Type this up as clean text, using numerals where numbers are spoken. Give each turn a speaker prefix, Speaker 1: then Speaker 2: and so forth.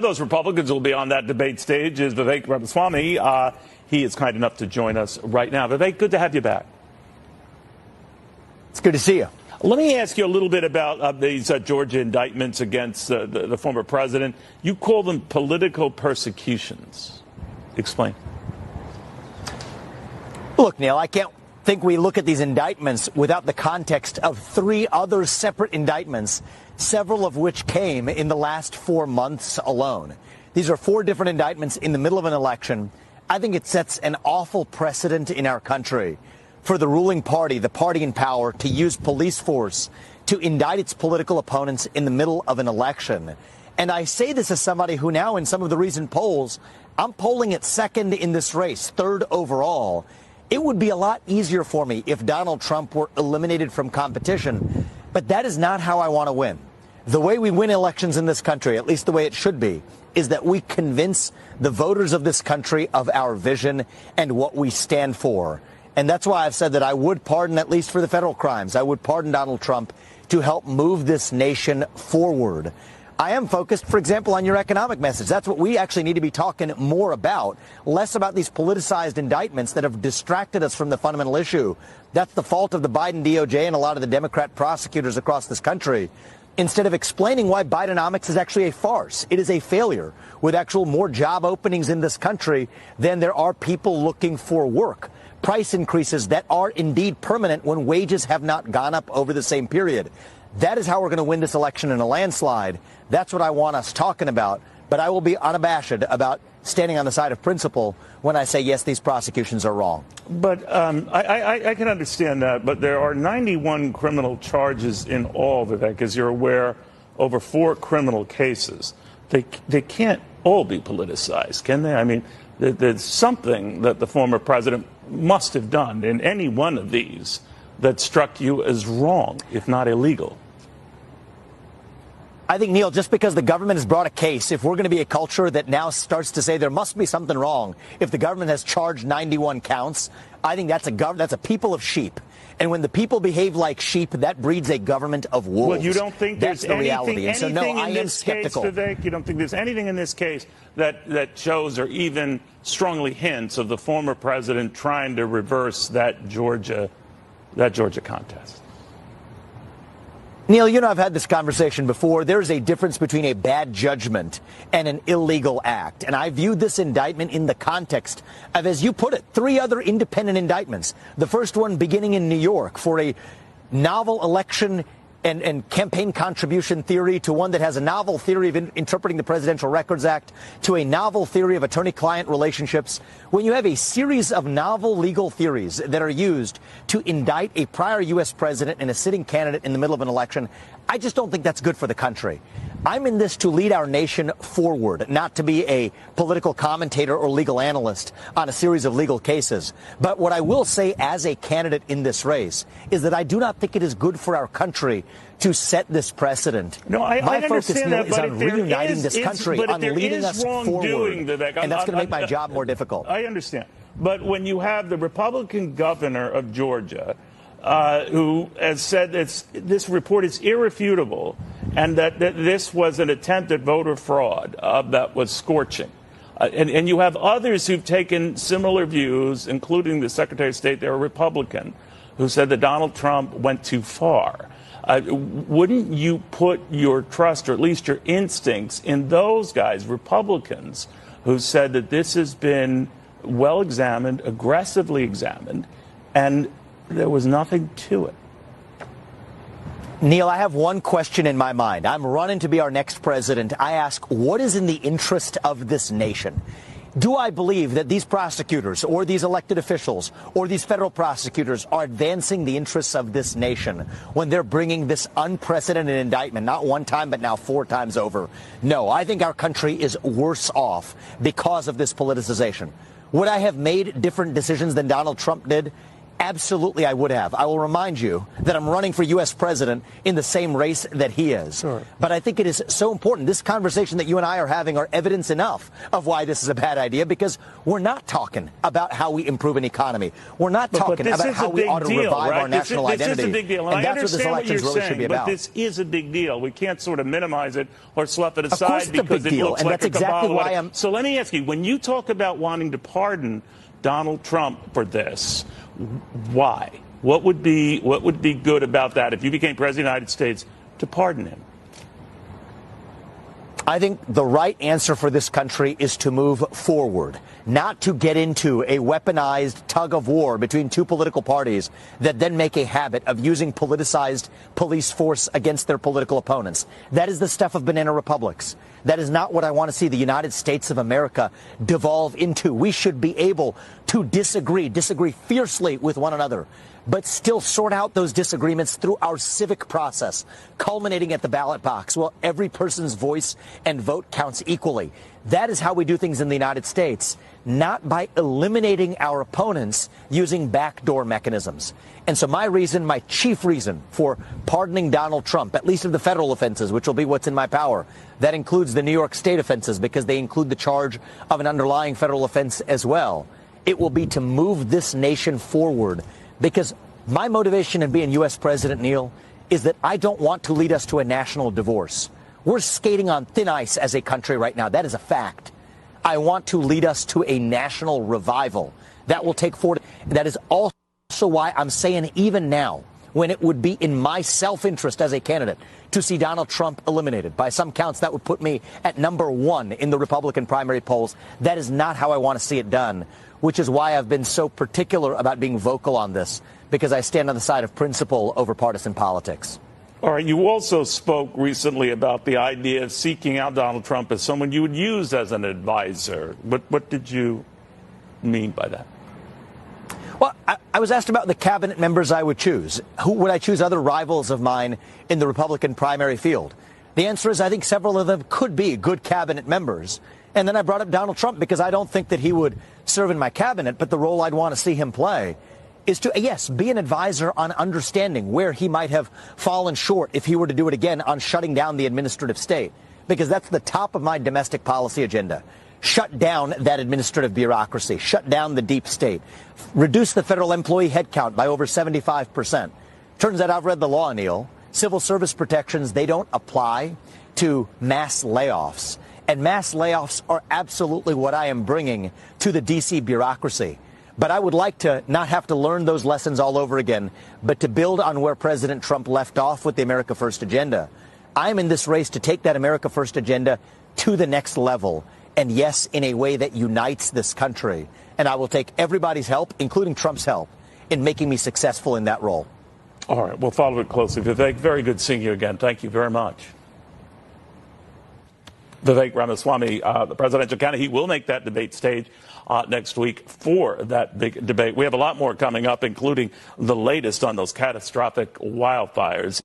Speaker 1: Those Republicans will be on that debate stage is Vivek Ramaswamy. He is kind enough to join us right now. Vivek, good to have you back.
Speaker 2: It's good to see you.
Speaker 1: Let me ask you a little bit about these Georgia indictments against the former president. You call them political persecutions. Explain.
Speaker 2: Look, Neil, I can't think we look at these indictments without the context of three other separate indictments, several of which came in the last 4 months alone. These are 4 different indictments in the middle of an election. I think it sets an awful precedent in our country for the ruling party, the party in power, to use police force to indict its political opponents in the middle of an election. And I say this as somebody who now, in some of the recent polls, I'm polling at second in this race, third overall. It would be a lot easier for me if Donald Trump were eliminated from competition. But that is not how I want to win. The way we win elections in this country, at least the way it should be, is that we convince the voters of this country of our vision and what we stand for. And that's why I've said that I would pardon, at least for the federal crimes, I would pardon Donald Trump to help move this nation forward. I am focused, for example, on your economic message. That's what we actually need to be talking more about, less about these politicized indictments that have distracted us from the fundamental issue. That's the fault of the Biden DOJ and a lot of the Democrat prosecutors across this country. Instead of explaining why Bidenomics is actually a farce, it is a failure, with actual more job openings in this country than there are people looking for work. Price increases that are indeed permanent when wages have not gone up over the same period. That is how we're going to win this election in a landslide. That's what I want us talking about. But I will be unabashed about standing on the side of principle when I say, yes, these prosecutions are wrong.
Speaker 1: But I can understand that. But there are 91 criminal charges in all, Vivek, as you're aware, over 4 criminal cases. They can't all be politicized, can they? I mean, there's something that the former president must have done in any one of these that struck you as wrong, if not illegal.
Speaker 2: I think, Neil, just because the government has brought a case, if we're going to be a culture that now starts to say there must be something wrong, if the government has charged 91 counts, I think that's a people of sheep. And when the people behave like sheep, that breeds a government of wolves.
Speaker 1: Well, you don't think
Speaker 2: that's
Speaker 1: there's
Speaker 2: the reality. And so, no, I am skeptical.
Speaker 1: Case, Vivek, you don't think there's anything in this case that shows or even strongly hints of the former president trying to reverse that Georgia contest?
Speaker 2: Neil, you know, I've had this conversation before. There's a difference between a bad judgment and an illegal act. And I viewed this indictment in the context of, as you put it, 3 other independent indictments. The first one beginning in New York for a novel election and campaign contribution theory, to one that has a novel theory of interpreting the Presidential Records Act, to a novel theory of attorney-client relationships. When you have a series of novel legal theories that are used to indict a prior U.S. president and a sitting candidate in the middle of an election, I just don't think that's good for the country. I'm in this to lead our nation forward, not to be a political commentator or legal analyst on a series of legal cases. But what I will say as a candidate in this race is that I do not think it is good for our country to set this precedent.
Speaker 1: No, I understand that,
Speaker 2: is on reuniting this country, on leading us forward,
Speaker 1: Vivek,
Speaker 2: and that's going to make my job more difficult.
Speaker 1: I understand. But when you have the Republican governor of Georgia who has said this report is irrefutable and that this was an attempt at voter fraud that was scorching. And you have others who've taken similar views, including the Secretary of State, they're a Republican, who said that Donald Trump went too far. Wouldn't you put your trust, or at least your instincts, in those guys, Republicans, who said that this has been well examined, aggressively examined, and there was nothing to it?
Speaker 2: Neil, I have one question in my mind. I'm running to be our next president. I ask, what is in the interest of this nation? Do I believe that these prosecutors or these elected officials or these federal prosecutors are advancing the interests of this nation when they're bringing this unprecedented indictment, not one time, but now 4 times over? No, I think our country is worse off because of this politicization. Would I have made different decisions than Donald Trump did? Absolutely, I would have. I will remind you that I'm running for U.S. president in the same race that he is.
Speaker 1: Sure.
Speaker 2: But I think it is so important. This conversation that you and I are having are evidence enough of why this is a bad idea, because we're not talking about how we improve an economy. We're not talking about how we ought to revive our national identity.
Speaker 1: This is a big deal.
Speaker 2: And that's what this election really should be about.
Speaker 1: But this is a big deal. We can't sort of minimize it or slough it aside.
Speaker 2: Of course it's a big deal, and that's exactly why I'm...
Speaker 1: So let me ask you, when you talk about wanting to pardon Donald Trump for this, why? What would be good about that if you became president of the United States to pardon him?
Speaker 2: I think the right answer for this country is to move forward, not to get into a weaponized tug of war between two political parties that then make a habit of using politicized police force against their political opponents. That is the stuff of banana republics. That is not what I want to see the United States of America devolve into. We should be able to disagree fiercely with one another, but still sort out those disagreements through our civic process, culminating at the ballot box. Well, every person's voice and vote counts equally. That is how we do things in the United States, not by eliminating our opponents using backdoor mechanisms. And so my chief reason for pardoning Donald Trump, at least of the federal offenses, which will be what's in my power, that includes the New York State offenses because they include the charge of an underlying federal offense as well. It will be to move this nation forward, because my motivation in being U.S. president, Neil, is that I don't want to lead us to a national divorce. We're skating on thin ice as a country right now. That is a fact. I want to lead us to a national revival that will take forward. That is also why I'm saying even now, when it would be in my self-interest as a candidate to see Donald Trump eliminated. By some counts, that would put me at #1 in the Republican primary polls. That is not how I want to see it done, which is why I've been so particular about being vocal on this, because I stand on the side of principle over partisan politics.
Speaker 1: All right. You also spoke recently about the idea of seeking out Donald Trump as someone you would use as an advisor. What did you mean by that?
Speaker 2: Well, I was asked about the cabinet members I would choose. Who would I choose? Other rivals of mine in the Republican primary field? The answer is I think several of them could be good cabinet members. And then I brought up Donald Trump because I don't think that he would serve in my cabinet, but the role I'd want to see him play is to, yes, be an advisor on understanding where he might have fallen short if he were to do it again on shutting down the administrative state, because that's the top of my domestic policy agenda. Shut down that administrative bureaucracy, shut down the deep state, reduce the federal employee headcount by over 75%. Turns out I've read the law, Neil. Civil service protections, they don't apply to mass layoffs. And mass layoffs are absolutely what I am bringing to the D.C. bureaucracy. But I would like to not have to learn those lessons all over again, but to build on where President Trump left off with the America First agenda. I'm in this race to take that America First agenda to the next level. And yes, in a way that unites this country. And I will take everybody's help, including Trump's help, in making me successful in that role.
Speaker 1: All right. We'll follow it closely. Vivek, very good seeing you again. Thank you very much. Vivek Ramaswamy, the presidential candidate, he will make that debate stage next week for that big debate. We have a lot more coming up, including the latest on those catastrophic wildfires.